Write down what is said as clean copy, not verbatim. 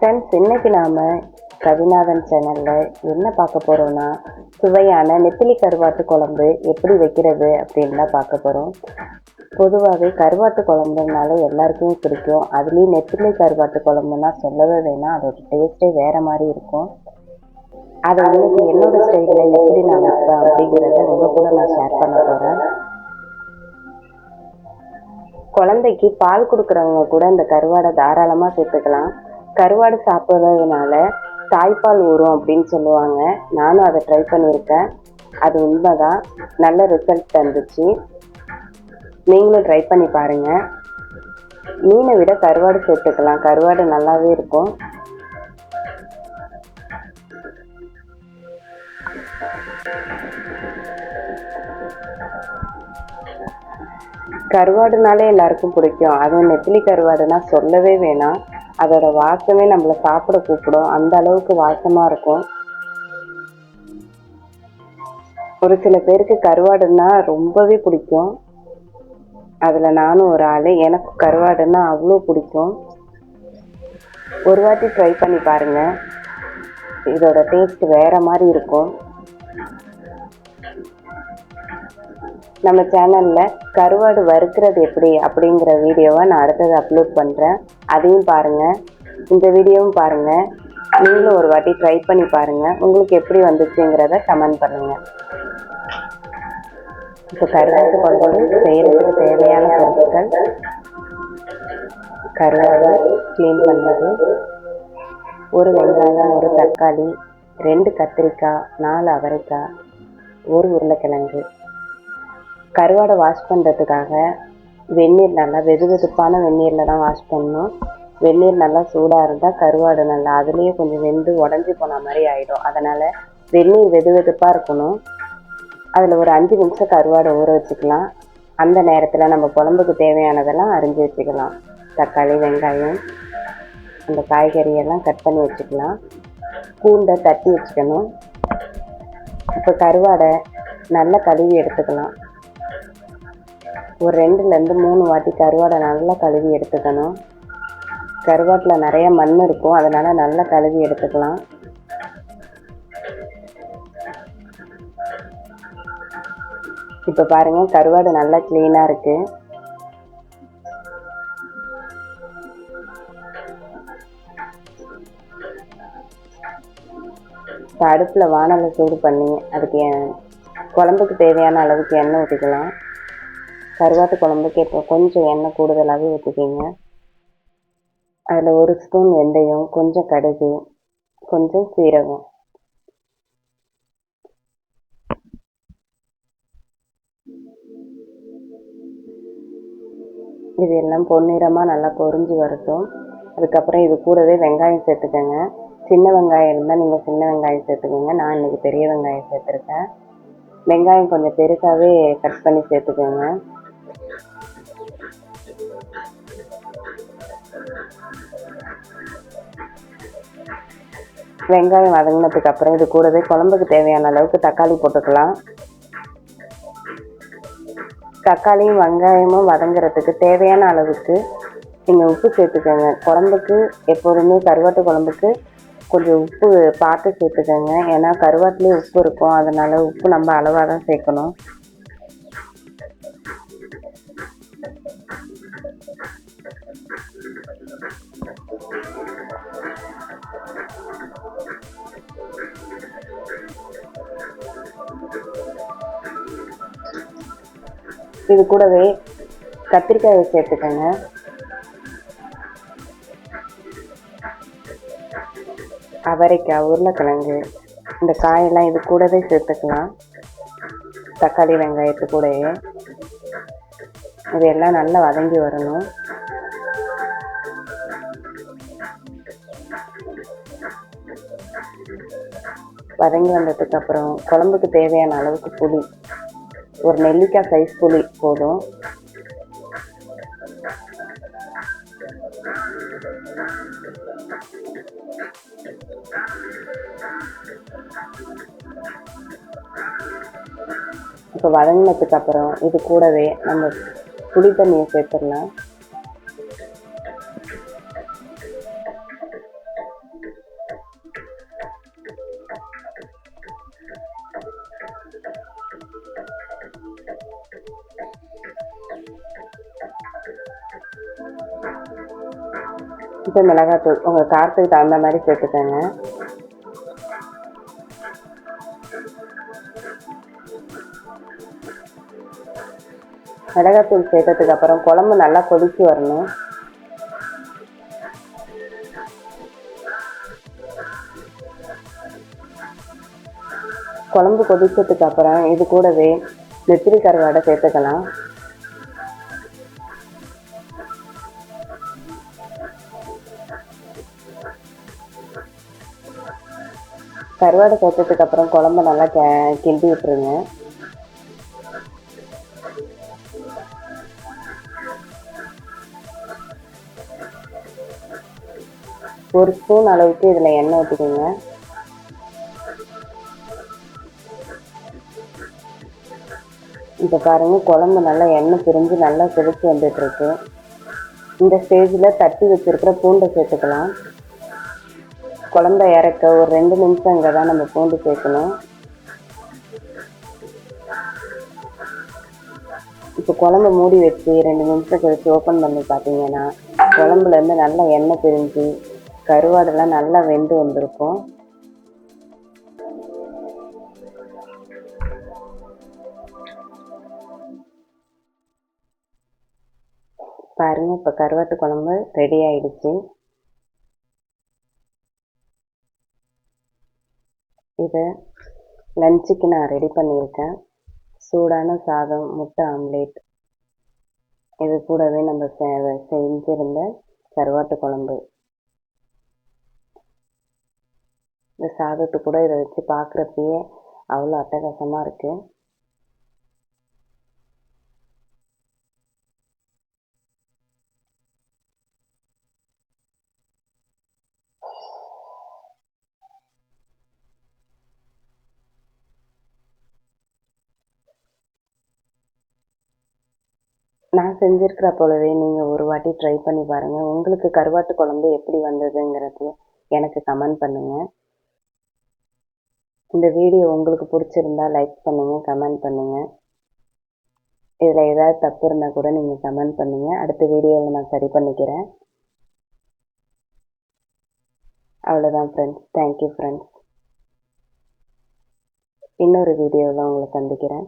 Friends, இன்னைக்கு நாம் கவிநாதன் சேனலில் என்ன பார்க்க போகிறோன்னா, சுவையான நெத்திலி கருவாட்டு குழம்பு எப்படி வைக்கிறது அப்படின்னு தான் பார்க்க போகிறோம். பொதுவாகவே கருவாட்டு குழம்புனால எல்லாருக்குமே பிடிக்கும். அதுலேயும் நெத்திலி கருவாட்டு குழம்புனா சொல்லவே வேணாம், அதோட டேஸ்ட்டே வேறு மாதிரி இருக்கும். அதை இன்னைக்கு என்னோட ஸ்டைலில் எப்படி நான் வைப்பேன் அப்படிங்கிறத உங்கள் கூட நான் ஷேர் பண்ண போகிறேன். குழந்தைக்கு பால் கொடுக்குறவங்க கூட இந்த கருவாடை தாராளமாக சேர்த்துக்கலாம். கருவாடு சாப்பிட்றதுனால தாய்ப்பால் ஊறும் அப்படின்னு சொல்லுவாங்க. நானும் அதை ட்ரை பண்ணியிருக்கேன். அது உண்மைதான், நல்ல ரிசல்ட் தந்துச்சு. நீங்களும் ட்ரை பண்ணி பாருங்கள். மீனை விட கருவாடு சேர்த்துக்கலாம், கருவாடு நல்லாவே இருக்கும். கருவாடுனாலே எல்லாருக்கும் பிடிக்கும். அதுவும் நெத்திலி கருவாடுனா சொல்லவே வேணாம். அதோட வாசமே நம்மளை சாப்பிட கூப்பிடும், அந்த அளவுக்கு வாசமாக இருக்கும். ஒரு சில பேருக்கு கருவாடுன்னா ரொம்பவே பிடிக்கும். அதில் நானும் ஒரு ஆள். எனக்கு கருவாடுன்னா அவ்வளோ பிடிக்கும். ஒரு வாட்டி ட்ரை பண்ணி பாருங்கள், இதோட டேஸ்ட் வேறு மாதிரி இருக்கும். நம்ம சேனலில் கருவாடு வறுக்கிறது எப்படி அப்படிங்கிற வீடியோவை நான் அடுத்தது அப்லோட் பண்ணுறேன், அதையும் பாருங்கள். இந்த வீடியோவும் பாருங்கள். நீங்களும் ஒரு வாட்டி ட்ரை பண்ணி பாருங்கள், உங்களுக்கு எப்படி வந்துச்சுங்கிறத கமெண்ட் பண்ணுங்கள். இப்போ கருவாட்டு குழம்பு செய்கிறதுக்கு தேவையான பொருட்கள்: கருவாடு க்ளீன் பண்ணது, ஒரு வெங்காயம், ஒரு தக்காளி, 2 கத்திரிக்காய், 4 அவரைக்காய், 1 உருளைக்கிழங்கு. கருவாடை வாஷ் பண்ணுறதுக்காக வெந்நீர், நல்லா வெது வெதுப்பான வெந்நீரில் தான் வாஷ் பண்ணணும். வெந்நீர் நல்லா சூடாக இருந்தால் கருவாடு நல்லா அதுலேயே கொஞ்சம் வெந்து உடஞ்சி போன மாதிரி ஆகிடும். அதனால் வெந்நீர் வெது வெதுப்பாக இருக்கணும். அதில் ஒரு 5 நிமிஷம் கருவாடை ஊற வச்சுக்கலாம். அந்த நேரத்தில் நம்ம குழம்புக்கு தேவையானதெல்லாம் அரிஞ்சு வச்சுக்கலாம். தக்காளி, வெங்காயம், அந்த காய்கறியெல்லாம் கட் பண்ணி வச்சுக்கலாம். பூண்டை தட்டி வச்சுக்கணும். இப்போ கருவாடை நல்லா கழுவி எடுத்துக்கலாம். ஒரு 2லேருந்து 3 வாட்டி கருவாடை நல்லா கழுவி எடுத்துக்கணும். கருவாட்டில் நிறைய மண் இருக்கும், அதனால் நல்லா கழுவி எடுத்துக்கலாம். இப்போ பாருங்கள், கருவாடு நல்லா க்ளீனாக இருக்குது. இப்போ அடுப்பில் வானலை சூடு பண்ணி அதுக்கு குழம்புக்கு தேவையான அளவுக்கு எண்ணெய் ஊற்றிக்கலாம். கருவாட்டு குழம்புக்கு இப்போ கொஞ்சம் எண்ணெய் கூடுதலாகவே ஊற்றிக்கிங்க. அதில் 1 ஸ்பூன் வெந்தயம், கொஞ்சம் கடுகு, கொஞ்சம் சீரகம். இது எல்லாம் பொன்னிறமாக நல்லா பொரிஞ்சு வரட்டும். அதுக்கப்புறம் இது கூடவே வெங்காயம் சேர்த்துக்கோங்க. சின்ன வெங்காயம் இருந்தால் நீங்கள் சின்ன வெங்காயம் சேர்த்துக்கோங்க. நான் இன்றைக்கி பெரிய வெங்காயம் சேர்த்துருக்கேன். வெங்காயம் கொஞ்சம் பெருசாகவே கட் பண்ணி சேர்த்துக்கோங்க. வெங்காயம் வதங்கினதுக்கு அப்புறம் இது கூடவே குழம்புக்கு தேவையான அளவுக்கு தக்காளி போட்டுக்கலாம். தக்காளியும் வெங்காயமும் வதங்குறதுக்கு தேவையான அளவுக்கு நீங்கள் உப்பு சேர்த்துக்கோங்க. குழம்புக்கு எப்போதுமே கருவாட்டு குழம்புக்கு கொஞ்சம் உப்பு பார்த்து சேர்த்துக்கோங்க. ஏன்னா கருவாட்டிலே உப்பு இருக்கும், அதனால் உப்பு நம்ம அளவாக தான் சேர்க்கணும். இது கூடவே கத்திரிக்காயை சேர்த்துக்கோங்க. அவரைக்காய், உருளைக்கிழங்கு, இந்த காயெல்லாம் இது கூடவே சேர்த்துக்கலாம். தக்காளி, வெங்காயத்து கூடவே இதெல்லாம் நல்லா வதங்கி வரணும். வதங்கி வந்ததுக்கு அப்புறம் குழம்புக்கு தேவையான அளவுக்கு புளி, ஒரு நெல்லிக்காய் சைஸ் புளி போதும். இப்போ வதங்கினதுக்கு அப்புறம் இது கூடவே நம்ம புளி தண்ணியை சேர்த்துடலாம். இப்போ மிளகாத்தூள் உங்கள் காரத்துக்கு தகுந்த மாதிரி சேர்த்துக்கோங்க. மிளகாத்தூள் சேர்த்ததுக்கு அப்புறம் குழம்பு நல்லா கொதிச்சு வரணும். குழம்பு கொதிச்சதுக்கு அப்புறம் இது கூடவே நெத்திலி கருவாடை சேர்த்துக்கலாம். கருவாடை சேர்த்ததுக்கு அப்புறம் குழம்பு நல்லா கிண்டி விட்டுருங்க. ஒரு ஸ்பூன் அளவுக்கு இதில் எண்ணெய் ஊற்றிக்கோங்க. இப்போ பாருங்கள், குழம்பு நல்லா எண்ணெய் பிரிஞ்சு நல்லா கொதிச்சு வந்துட்டுருக்கு. இந்த ஸ்டேஜில் தட்டி வச்சுருக்கிற பூண்டை சேர்த்துக்கலாம். குழம்ப இறக்க ஒரு 2 நிமிஷம் இங்கே தான் நம்ம பூண்டு சேர்க்கணும். இப்போ குழம்பு மூடி வச்சு 2 நிமிஷம் கழிச்சு ஓப்பன் பண்ணி பார்த்தீங்கன்னா குழம்புலேருந்து நல்லா எண்ணெய் பிரிஞ்சு கருவாடெல்லாம் நல்லா வெந்து வந்திருக்கும். பாருங்கள், இப்போ கருவாட்டு குழம்பு ரெடி ஆயிடுச்சு. இதை லஞ்சுக்கு நான் ரெடி பண்ணியிருக்கேன். சூடான சாதம், முட்டை ஆம்லேட், இது கூடவே நம்ம செஞ்சிருந்த கருவாட்டு குழம்பு. இந்த சாதத்து கூட இதை வச்சு பார்க்குறப்பயே அவ்வளோ அட்டகாசமாக இருக்குது. நான் செஞ்சுருக்கிற போலவே நீங்கள் ஒரு வாட்டி ட்ரை பண்ணி பாருங்கள். உங்களுக்கு கருவாட்டு குழம்பு எப்படி வந்ததுங்கிறது எனக்கு கமெண்ட் பண்ணுங்கள். இந்த வீடியோ உங்களுக்கு பிடிச்சிருந்தா லைக் பண்ணுங்கள், கமெண்ட் பண்ணுங்கள். இதில் ஏதாவது தப்பு இருந்தால் கூட நீங்கள் கமெண்ட் பண்ணுங்கள். அடுத்த வீடியோவில் நான் சரி பண்ணிக்கிறேன். அவ்வளோதான் ஃப்ரெண்ட்ஸ். Thank you friends. இன்னொரு வீடியோவில் உங்களை சந்திக்கிறேன்.